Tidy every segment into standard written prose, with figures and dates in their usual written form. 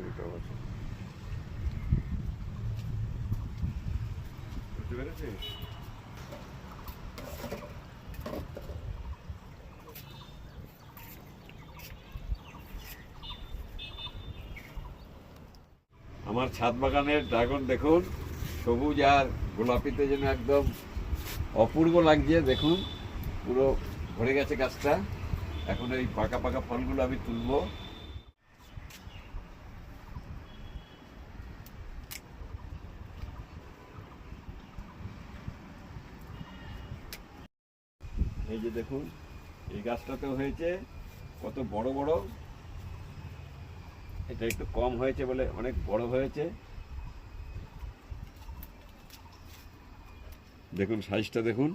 দুটো বছর। বুঝতে পেরেছিস? আমার ছাদ বাগানের ড্রাগন দেখুন, সবুজ আর গোলাপিতে যেন একদম অপূর্ব লাগছে। দেখুন পুরো ভরে গেছে গাছটা। এখন এই পাকা পাকা ফলগুলো আমি তুলবো। এই যে দেখুন, এই গাছটাতেও হয়েছে কত বড় বড়। এটা একটু কম হয়েছে বলে অনেক বড় হয়েছে। দেখুন সাইজটা দেখুন।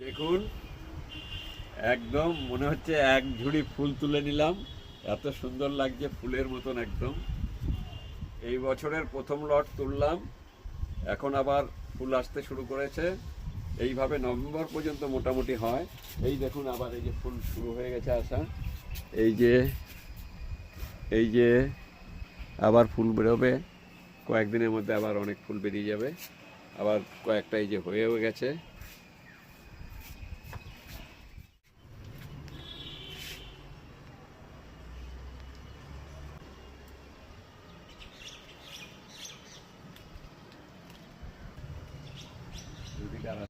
দেখুন একদম মনে হচ্ছে এক ঝুড়ি ফুল তুলে নিলাম। এত সুন্দর লাগছে, ফুলের মতন একদম। এই বছরের প্রথম লট তুললাম, এখন আবার ফুল আসতে শুরু করেছে। এইভাবে নভেম্বর পর্যন্ত মোটামুটি হয়। এই দেখুন আবার এই যে ফুল শুরু হয়ে গেছে আসা। এই যে আবার ফুল বেরোবে কয়েকদিনের মধ্যে, আবার অনেক ফুল বেরিয়ে যাবে। আবার কয়েকটা এই যে হয়েও গেছে।